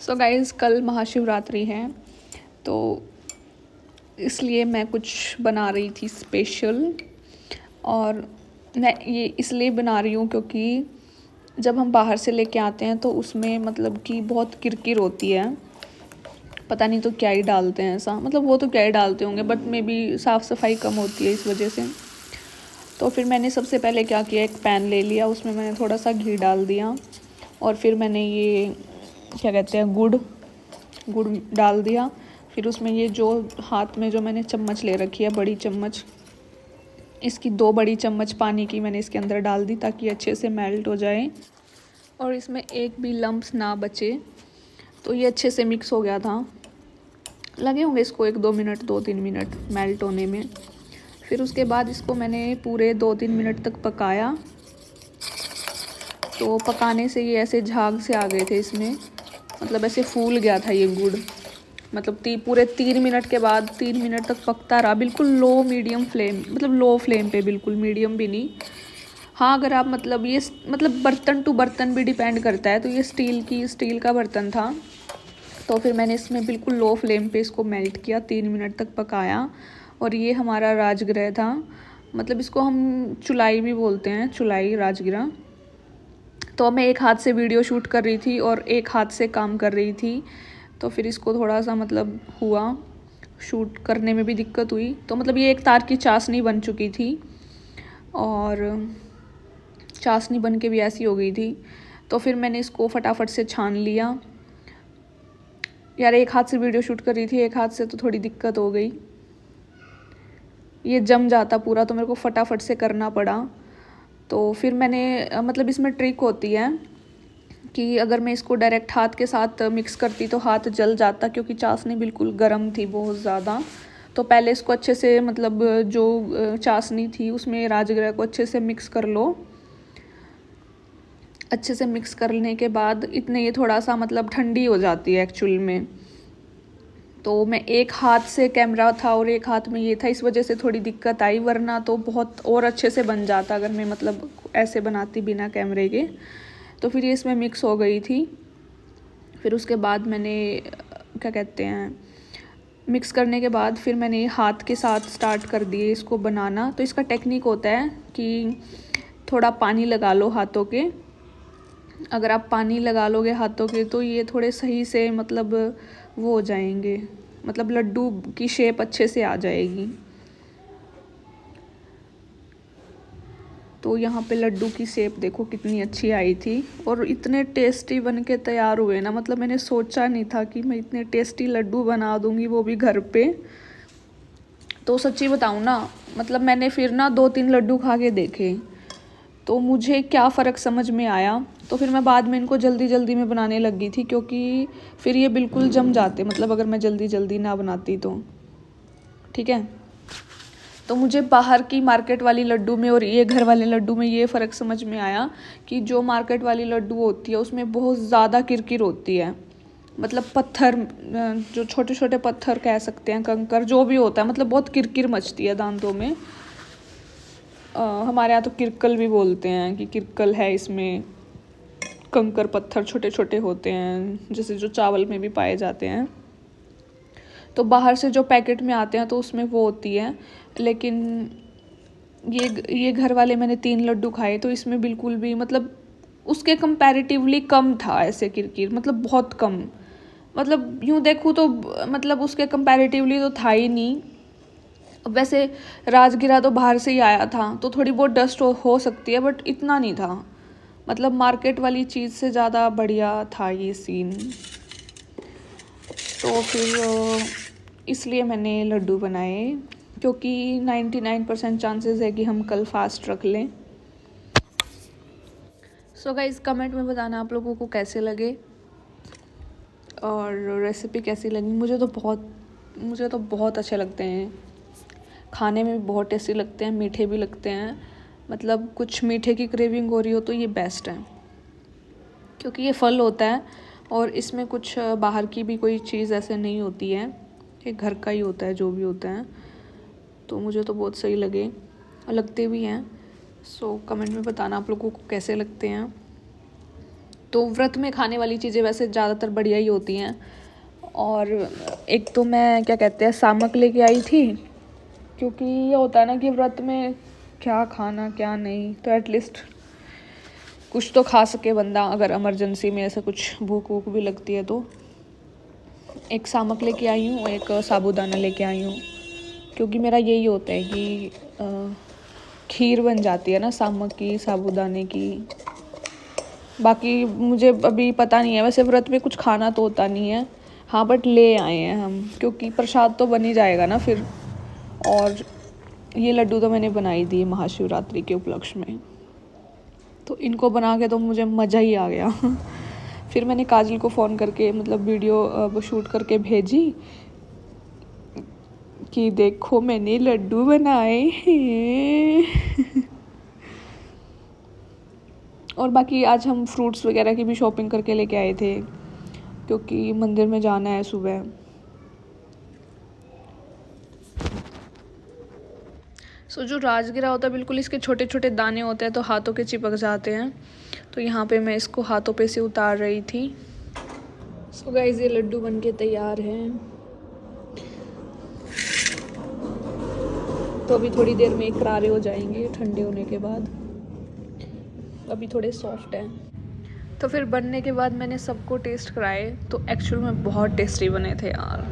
So guys कल महाशिवरात्रि है तो इसलिए मैं कुछ बना रही थी स्पेशल। और मैं ये इसलिए बना रही हूँ क्योंकि जब हम बाहर से लेके आते हैं तो उसमें मतलब कि बहुत किरकिर होती है। पता नहीं तो क्या ही डालते हैं ऐसा, मतलब वो तो क्या ही डालते होंगे बट मे बी साफ़ सफाई कम होती है इस वजह से। तो फिर मैंने सबसे पहले क्या किया, एक पैन ले लिया, उसमें मैंने थोड़ा सा घी डाल दिया और फिर मैंने ये क्या कहते हैं गुड़ डाल दिया। फिर उसमें ये जो हाथ में जो मैंने चम्मच ले रखी है, बड़ी चम्मच, इसकी 2 बड़ी चम्मच पानी की मैंने इसके अंदर डाल दी ताकि अच्छे से मेल्ट हो जाए और इसमें एक भी लम्प्स ना बचे। तो ये अच्छे से मिक्स हो गया था, लगे होंगे इसको 1-2 मिनट, 2-3 मिनट मेल्ट होने में। फिर उसके बाद इसको मैंने पूरे 2-3 मिनट तक पकाया। तो पकाने से ये ऐसे झाग से आ गए थे इसमें, मतलब ऐसे फूल गया था ये गुड़। मतलब पूरे 3 मिनट के बाद 3 मिनट तक पकता रहा, बिल्कुल लो मीडियम फ्लेम, मतलब लो फ्लेम पे, बिल्कुल मीडियम भी नहीं। हाँ अगर आप मतलब ये मतलब बर्तन टू बर्तन भी डिपेंड करता है। तो ये स्टील का बर्तन था तो फिर मैंने इसमें बिल्कुल लो फ्लेम पे इसको मेल्ट किया, 3 मिनट तक पकाया। और ये हमारा राजगिरा था, मतलब इसको हम चुलाई भी बोलते हैं, चुलाई राजगिरा। तो मैं एक हाथ से वीडियो शूट कर रही थी और एक हाथ से काम कर रही थी, तो फिर इसको थोड़ा सा मतलब हुआ, शूट करने में भी दिक्कत हुई। तो मतलब ये एक तार की चाशनी बन चुकी थी और चाशनी बन के भी ऐसी हो गई थी। तो फिर मैंने इसको फटाफट से छान लिया। यार एक हाथ से वीडियो शूट कर रही थी, एक हाथ से तो थोड़ी दिक्कत हो गई, ये जम जाता पूरा, तो मेरे को फटाफट से करना पड़ा। तो फिर मैंने मतलब इसमें ट्रिक होती है कि अगर मैं इसको डायरेक्ट हाथ के साथ मिक्स करती तो हाथ जल जाता, क्योंकि चाशनी बिल्कुल गर्म थी बहुत ज़्यादा। तो पहले इसको अच्छे से मतलब जो चाशनी थी उसमें राजगिरा को अच्छे से मिक्स कर लो। अच्छे से मिक्स करने के बाद इतने ये थोड़ा सा मतलब ठंडी हो जाती है एक्चुअल में। तो मैं एक हाथ से कैमरा था और एक हाथ में ये था, इस वजह से थोड़ी दिक्कत आई, वरना तो बहुत और अच्छे से बन जाता अगर मैं मतलब ऐसे बनाती बिना कैमरे के। तो फिर ये इसमें मिक्स हो गई थी। फिर उसके बाद मैंने क्या कहते हैं, मिक्स करने के बाद फिर मैंने हाथ के साथ स्टार्ट कर दिए इसको बनाना। तो इसका टेक्निक होता है कि थोड़ा पानी लगा लो हाथों के। अगर आप पानी लगा लोगे हाथों के तो ये थोड़े सही से मतलब वो हो जाएंगे, मतलब लड्डू की शेप अच्छे से आ जाएगी। तो यहाँ पे लड्डू की शेप देखो कितनी अच्छी आई थी और इतने टेस्टी बन के तैयार हुए ना, मतलब मैंने सोचा नहीं था कि मैं इतने टेस्टी लड्डू बना दूँगी, वो भी घर पे। तो सच्ची बताऊँ ना, मतलब मैंने फिर ना 2-3 लड्डू खा के देखे तो मुझे क्या फ़र्क समझ में आया। तो फिर मैं बाद में इनको जल्दी जल्दी में बनाने लग गई थी, क्योंकि फिर ये बिल्कुल जम जाते, मतलब अगर मैं जल्दी जल्दी ना बनाती तो। ठीक है, तो मुझे बाहर की मार्केट वाली लड्डू में और ये घर वाले लड्डू में ये फ़र्क समझ में आया कि जो मार्केट वाली लड्डू होती है उसमें बहुत ज़्यादा किरकिर होती है, मतलब पत्थर, जो छोटे छोटे पत्थर कह सकते हैं, कंकर जो भी होता है, मतलब बहुत किरकिर मचती है दांतों में। हमारे यहाँ तो किरकल भी बोलते हैं कि किरकल है इसमें, कंकर पत्थर छोटे छोटे होते हैं जैसे जो चावल में भी पाए जाते हैं। तो बाहर से जो पैकेट में आते हैं तो उसमें वो होती है, लेकिन ये घर वाले मैंने 3 लड्डू खाए तो इसमें बिल्कुल भी मतलब उसके कंपैरेटिवली कम था ऐसे किरकिर, मतलब बहुत कम। मतलब यूँ देखूँ तो मतलब उसके कंपैरेटिवली तो था ही नहीं। वैसे राजगिरा तो बाहर से ही आया था तो थोड़ी बहुत डस्ट हो सकती है, बट इतना नहीं था, मतलब मार्केट वाली चीज़ से ज़्यादा बढ़िया था ये सीन। तो फिर इसलिए मैंने लड्डू बनाए, क्योंकि 99% चांसेस है कि हम कल फास्ट रख लें। सो गाइस कमेंट में बताना आप लोगों को कैसे लगे और रेसिपी कैसी लगी। मुझे तो बहुत अच्छे लगते हैं, खाने में भी बहुत टेस्टी लगते हैं, मीठे भी लगते हैं। मतलब कुछ मीठे की क्रेविंग हो रही हो तो ये बेस्ट है, क्योंकि ये फल होता है और इसमें कुछ बाहर की भी कोई चीज़ ऐसे नहीं होती है, ये घर का ही होता है जो भी होता है। तो मुझे तो बहुत सही लगे और लगते भी हैं। सो कमेंट में बताना आप लोगों को कैसे लगते हैं। तो व्रत में खाने वाली चीज़ें वैसे ज़्यादातर बढ़िया ही होती हैं। और एक तो मैं क्या कहते हैं सामक लेके आई थी, क्योंकि ये होता है ना कि व्रत में क्या खाना क्या नहीं, तो एटलीस्ट कुछ तो खा सके बंदा, अगर इमरजेंसी में ऐसा कुछ भूख वूख भी लगती है तो। एक सामक लेके आई हूँ, एक साबूदाना लेके आई हूँ, क्योंकि मेरा यही होता है कि खीर बन जाती है ना सामक की, साबूदाने की। बाकी मुझे अभी पता नहीं है, वैसे व्रत में कुछ खाना तो होता नहीं है, हाँ बट ले आए हैं हम, क्योंकि प्रसाद तो बन ही जाएगा ना फिर। और ये लड्डू तो मैंने बनाई दी महाशिवरात्रि के उपलक्ष्य में, तो इनको बना के तो मुझे मज़ा ही आ गया। फिर मैंने काजल को फ़ोन करके मतलब वीडियो शूट करके भेजी कि देखो मैंने लड्डू बनाए हैं। और बाकी आज हम फ्रूट्स वगैरह की भी शॉपिंग करके लेके आए थे, क्योंकि मंदिर में जाना है सुबह। जो राजगिरा होता है बिल्कुल इसके छोटे छोटे दाने होते हैं, तो हाथों के चिपक जाते हैं, तो यहाँ पे मैं इसको हाथों पे से उतार रही थी। गाइस ये लड्डू बनके तैयार हैं, तो अभी थोड़ी देर में करारे हो जाएंगे ठंडे होने के बाद, अभी थोड़े सॉफ्ट हैं। तो फिर बनने के बाद मैंने सबको टेस्ट कराए, तो एक्चुअल में बहुत टेस्टी बने थे यार।